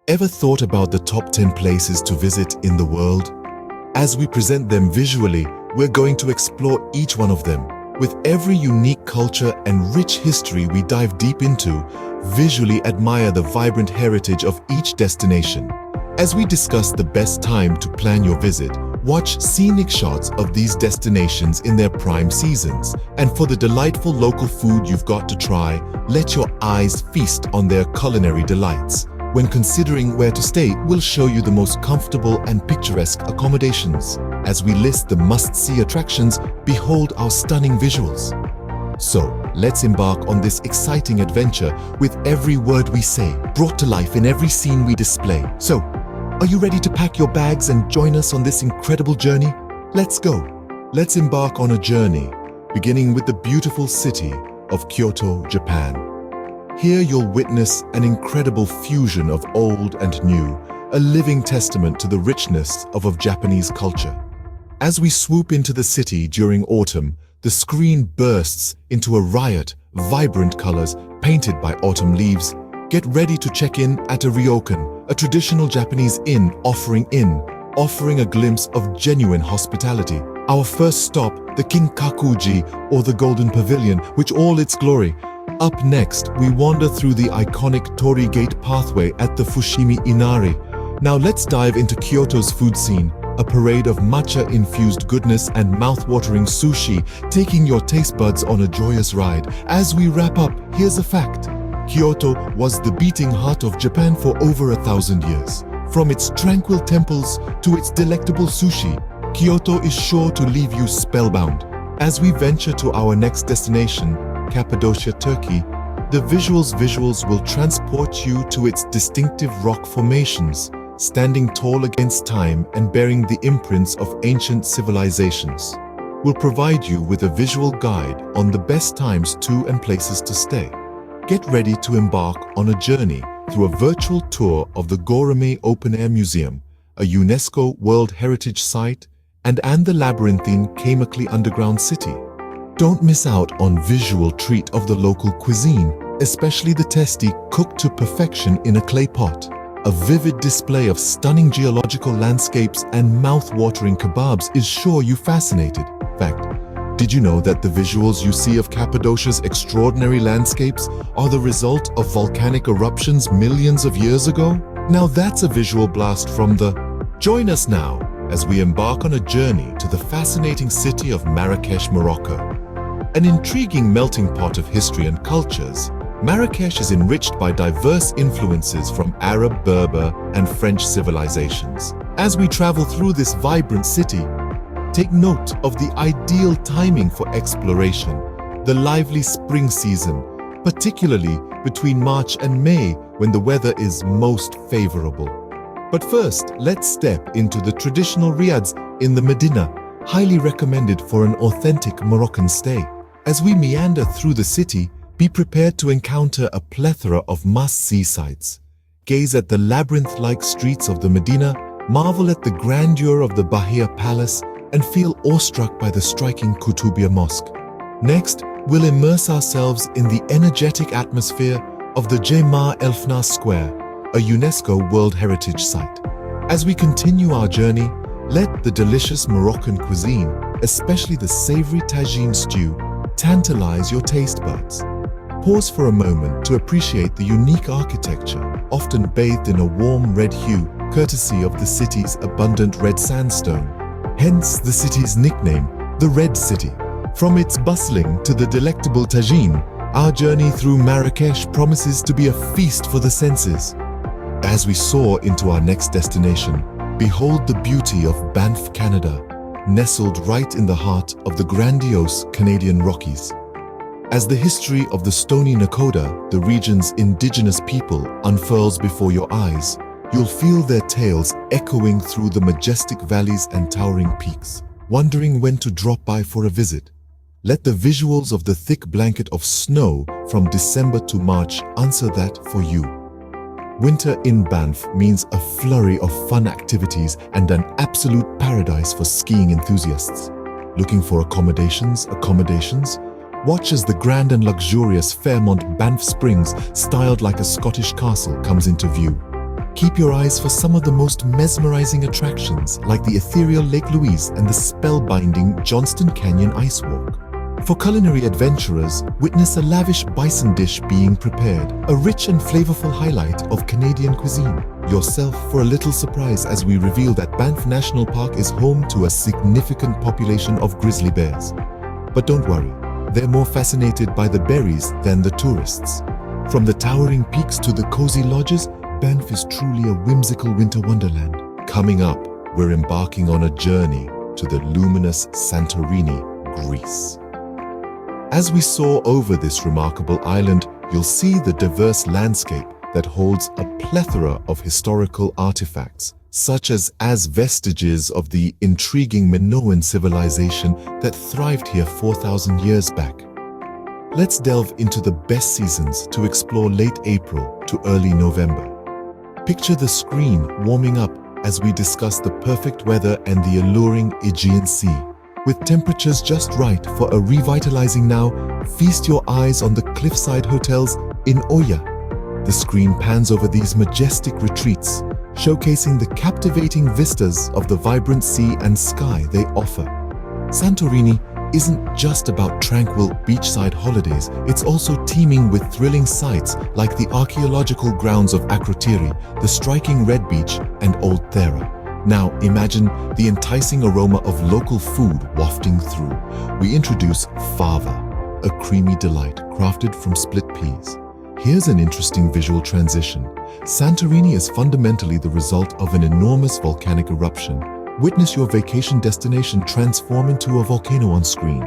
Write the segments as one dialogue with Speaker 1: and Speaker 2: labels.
Speaker 1: Ever thought about the top 10 places to visit in the world? As we present them visually, we're going to explore each one of them. With every unique culture and rich history we dive deep into, visually admire the vibrant heritage of each destination. As we discuss the best time to plan your visit, watch scenic shots of these destinations in their prime seasons. And for the delightful local food you've got to try, let your eyes feast on their culinary delights. When considering where to stay, we'll show you the most comfortable and picturesque accommodations. As we list the must-see attractions, behold our stunning visuals. So, let's embark on this exciting adventure with every word we say, brought to life in every scene we display. So, are you ready to pack your bags and join us on this incredible journey? Let's go. Let's embark on a journey, beginning with the beautiful city of Kyoto, Japan. Here you'll witness an incredible fusion of old and new, a living testament to the richness of Japanese culture. As we swoop into the city during autumn, the screen bursts into a riot, vibrant colors painted by autumn leaves. Get ready to check in at a ryokan, a traditional Japanese inn offering a glimpse of genuine hospitality. Our first stop, the Kinkakuji, or the Golden Pavilion, which all its glory. Up next, we wander through the iconic Torii Gate pathway at the Fushimi Inari. Now let's dive into Kyoto's food scene, a parade of matcha-infused goodness and mouth-watering sushi, taking your taste buds on a joyous ride. As we wrap up, here's a fact. Kyoto was the beating heart of Japan for over 1,000 years. From its tranquil temples to its delectable sushi, Kyoto is sure to leave you spellbound. As we venture to our next destination, Cappadocia Turkey, the visuals will transport you to its distinctive rock formations, standing tall against time and bearing the imprints of ancient civilizations. We'll provide you with a visual guide on the best times to and places to stay. Get ready to embark on a journey through a virtual tour of the Gourmet Open-Air Museum, a UNESCO World Heritage Site, and the labyrinthine Kamakli Underground City. Don't miss out on visual treat of the local cuisine, especially the tasty cooked to perfection in a clay pot. A vivid display of stunning geological landscapes and mouth-watering kebabs is sure you fascinated. Fact, did you know that the visuals you see of Cappadocia's extraordinary landscapes are the result of volcanic eruptions millions of years ago? Now that's a visual blast from the... Join us now as we embark on a journey to the fascinating city of Marrakesh, Morocco. An intriguing melting pot of history and cultures, Marrakesh is enriched by diverse influences from Arab, Berber, and French civilizations. As we travel through this vibrant city, take note of the ideal timing for exploration, the lively spring season, particularly between March and May when the weather is most favorable. But first, let's step into the traditional riads in the Medina, highly recommended for an authentic Moroccan stay. As we meander through the city, be prepared to encounter a plethora of must-see sights. Gaze at the labyrinth-like streets of the Medina, marvel at the grandeur of the Bahia Palace, and feel awestruck by the striking Kutubia Mosque. Next, we'll immerse ourselves in the energetic atmosphere of the Jemaa El Fna Square, a UNESCO World Heritage Site. As we continue our journey, let the delicious Moroccan cuisine, especially the savory tagine stew, tantalize your taste buds. Pause for a moment to appreciate the unique architecture, often bathed in a warm red hue, courtesy of the city's abundant red sandstone. Hence the city's nickname, the Red City. From its bustling to the delectable tagine, our journey through Marrakesh promises to be a feast for the senses. As we soar into our next destination, behold the beauty of Banff, Canada, nestled right in the heart of the grandiose Canadian Rockies. As the history of the Stony Nakoda, the region's indigenous people, unfurls before your eyes, you'll feel their tales echoing through the majestic valleys and towering peaks. Wondering when to drop by for a visit? Let the visuals of the thick blanket of snow from December to March answer that for you. Winter in Banff means a flurry of fun activities and an absolute paradise for skiing enthusiasts. Looking for accommodations? Watch as the grand and luxurious Fairmont Banff Springs, styled like a Scottish castle, comes into view. Keep your eyes for some of the most mesmerizing attractions like the ethereal Lake Louise and the spellbinding Johnston Canyon Ice Walk. For culinary adventurers, witness a lavish bison dish being prepared, a rich and flavorful highlight of Canadian cuisine. Yourself for a little surprise as we reveal that Banff National Park is home to a significant population of grizzly bears. But don't worry, they're more fascinated by the berries than the tourists. From the towering peaks to the cozy lodges, Banff is truly a whimsical winter wonderland. Coming up, we're embarking on a journey to the luminous Santorini, Greece. As we soar over this remarkable island, you'll see the diverse landscape that holds a plethora of historical artifacts, such as vestiges of the intriguing Minoan civilization that thrived here 4,000 years back. Let's delve into the best seasons to explore late April to early November. Picture the screen warming up as we discuss the perfect weather and the alluring Aegean Sea. With temperatures just right for a revitalizing now, feast your eyes on the cliffside hotels in Oya. The screen pans over these majestic retreats, showcasing the captivating vistas of the vibrant sea and sky they offer. Santorini isn't just about tranquil beachside holidays, it's also teeming with thrilling sights like the archaeological grounds of Akrotiri, the striking Red Beach, and Old Thera. Now imagine the enticing aroma of local food wafting through. We introduce fava, a creamy delight crafted from split peas. Here's an interesting visual transition. Santorini is fundamentally the result of an enormous volcanic eruption. Witness your vacation destination transform into a volcano on screen.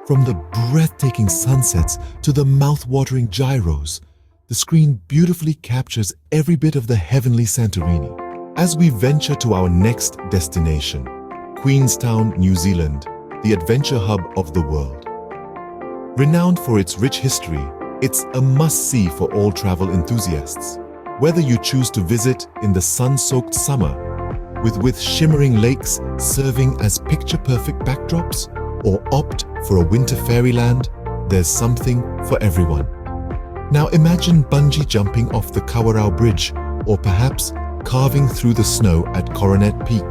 Speaker 1: From the breathtaking sunsets to the mouth-watering gyros, the screen beautifully captures every bit of the heavenly Santorini. As we venture to our next destination, Queenstown, New Zealand, the adventure hub of the world. Renowned for its rich history, it's a must-see for all travel enthusiasts. Whether you choose to visit in the sun-soaked summer, with shimmering lakes serving as picture-perfect backdrops, or opt for a winter fairyland, there's something for everyone. Now imagine bungee jumping off the Kawarau Bridge, or perhaps carving through the snow at Coronet Peak.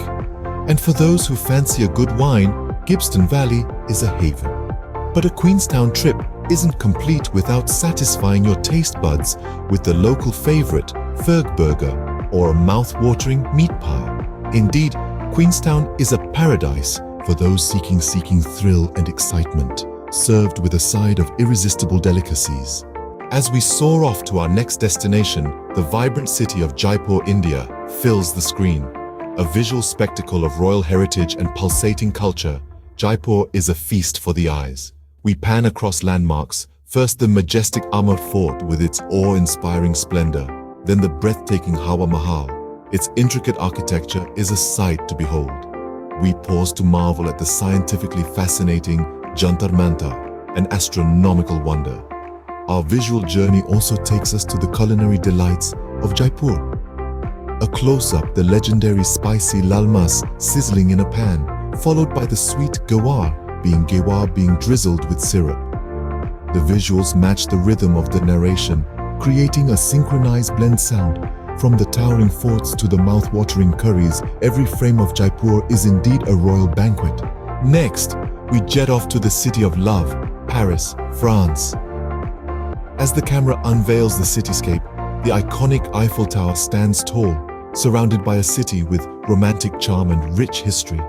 Speaker 1: And for those who fancy a good wine, Gibbston Valley is a haven. But a Queenstown trip isn't complete without satisfying your taste buds with the local favorite, Ferg Burger, or a mouth-watering meat pie. Indeed, Queenstown is a paradise for those seeking thrill and excitement, served with a side of irresistible delicacies. As we soar off to our next destination, the vibrant city of Jaipur, India, fills the screen. A visual spectacle of royal heritage and pulsating culture, Jaipur is a feast for the eyes. We pan across landmarks, first the majestic Amar Fort with its awe-inspiring splendor, then the breathtaking Hawa Mahal. Its intricate architecture is a sight to behold. We pause to marvel at the scientifically fascinating Jantar Mantar, an astronomical wonder. Our visual journey also takes us to the culinary delights of Jaipur. A close-up, the legendary spicy lal mas sizzling in a pan, followed by the sweet gewar being drizzled with syrup. The visuals match the rhythm of the narration, creating a synchronized blend sound. From the towering forts to the mouth-watering curries, every frame of Jaipur is indeed a royal banquet. Next, we jet off to the city of love, Paris, France. As the camera unveils the cityscape, the iconic Eiffel Tower stands tall, surrounded by a city with romantic charm and rich history.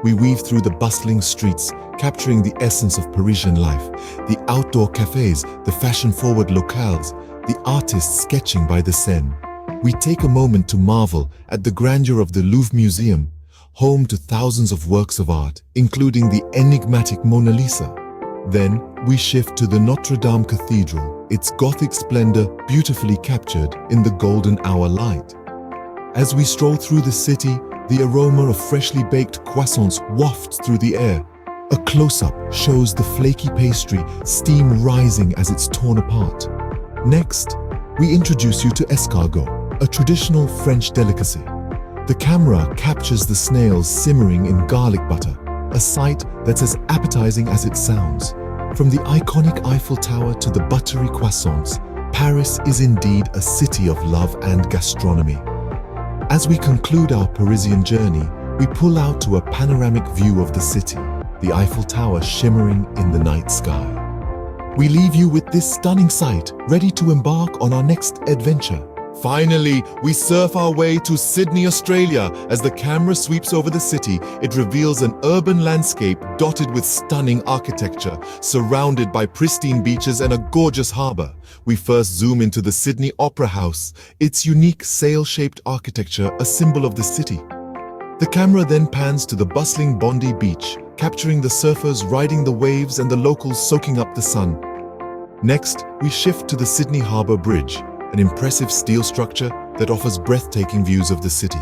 Speaker 1: We weave through the bustling streets, capturing the essence of Parisian life, the outdoor cafes, the fashion-forward locales, the artists sketching by the Seine. We take a moment to marvel at the grandeur of the Louvre Museum, home to thousands of works of art, including the enigmatic Mona Lisa. Then, we shift to the Notre Dame Cathedral, its Gothic splendor beautifully captured in the golden hour light. As we stroll through the city, the aroma of freshly baked croissants wafts through the air. A close-up shows the flaky pastry, steam rising as it's torn apart. Next, we introduce you to escargot, a traditional French delicacy. The camera captures the snails simmering in garlic butter, a sight that's as appetizing as it sounds. From the iconic Eiffel Tower to the buttery croissants, Paris is indeed a city of love and gastronomy. As we conclude our Parisian journey, we pull out to a panoramic view of the city, the Eiffel Tower shimmering in the night sky. We leave you with this stunning sight, ready to embark on our next adventure. Finally, we surf our way to Sydney, Australia. As the camera sweeps over the city, it reveals an urban landscape dotted with stunning architecture, surrounded by pristine beaches and a gorgeous harbour. We first zoom into the Sydney Opera House, its unique sail-shaped architecture, a symbol of the city. The camera then pans to the bustling Bondi Beach, capturing the surfers riding the waves and the locals soaking up the sun. Next, we shift to the Sydney Harbour Bridge, an impressive steel structure that offers breathtaking views of the city.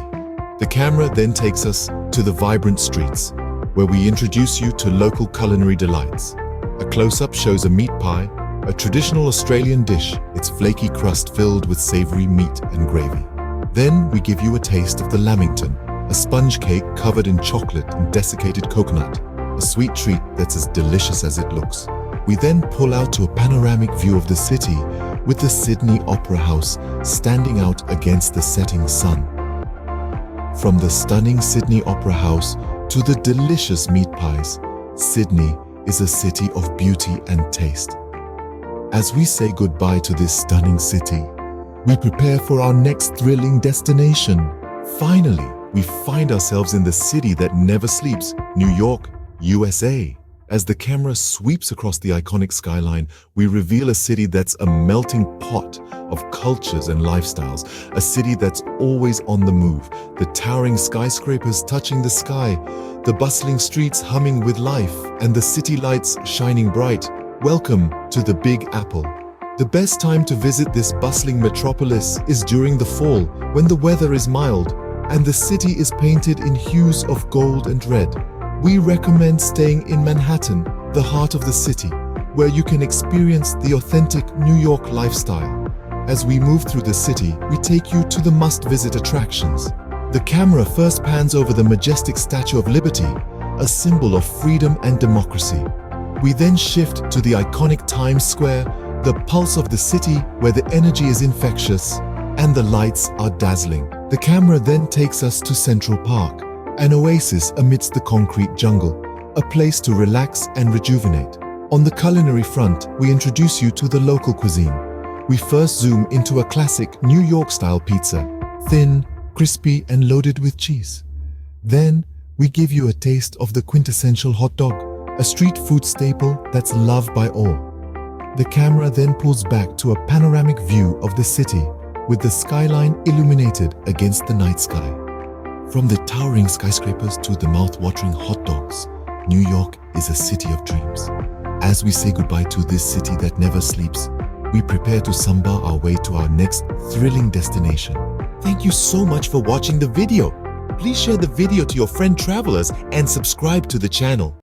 Speaker 1: The camera then takes us to the vibrant streets, where we introduce you to local culinary delights. A close-up shows a meat pie, a traditional Australian dish, its flaky crust filled with savoury meat and gravy. Then we give you a taste of the lamington, a sponge cake covered in chocolate and desiccated coconut, a sweet treat that's as delicious as it looks. We then pull out to a panoramic view of the city, with the Sydney Opera House standing out against the setting sun. From the stunning Sydney Opera House to the delicious meat pies, Sydney is a city of beauty and taste. As we say goodbye to this stunning city, we prepare for our next thrilling destination. Finally, we find ourselves in the city that never sleeps, New York, USA. As the camera sweeps across the iconic skyline, we reveal a city that's a melting pot of cultures and lifestyles, a city that's always on the move, the towering skyscrapers touching the sky, the bustling streets humming with life, and the city lights shining bright. Welcome to the Big Apple. The best time to visit this bustling metropolis is during the fall, when the weather is mild and the city is painted in hues of gold and red. We recommend staying in Manhattan, the heart of the city, where you can experience the authentic New York lifestyle. As we move through the city, we take you to the must-visit attractions. The camera first pans over the majestic Statue of Liberty, a symbol of freedom and democracy. We then shift to the iconic Times Square, the pulse of the city where the energy is infectious and the lights are dazzling. The camera then takes us to Central Park, an oasis amidst the concrete jungle, a place to relax and rejuvenate. On the culinary front, we introduce you to the local cuisine. We first zoom into a classic New York-style pizza, thin, crispy, and loaded with cheese. Then, we give you a taste of the quintessential hot dog, a street food staple that's loved by all. The camera then pulls back to a panoramic view of the city, with the skyline illuminated against the night sky. From the towering skyscrapers to the mouth-watering hot dogs, New York is a city of dreams. As we say goodbye to this city that never sleeps, we prepare to samba our way to our next thrilling destination. Thank you so much for watching the video. Please share the video to your friend travelers and subscribe to the channel.